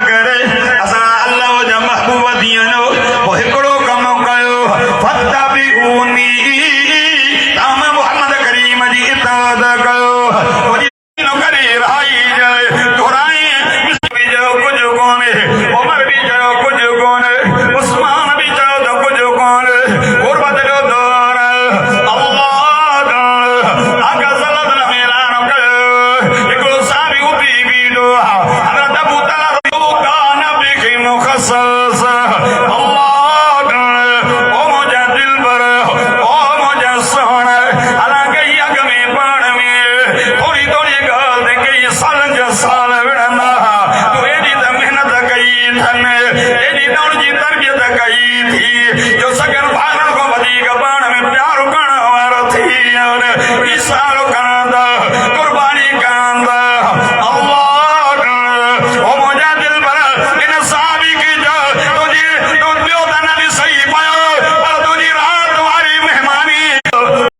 करे असां अल्लाह जा महबूब थियणो पोइ हिकिड़ो कमु कयो फत्तबिऊनी ताम मुहम्मद करीम जी इताअत कयो वरी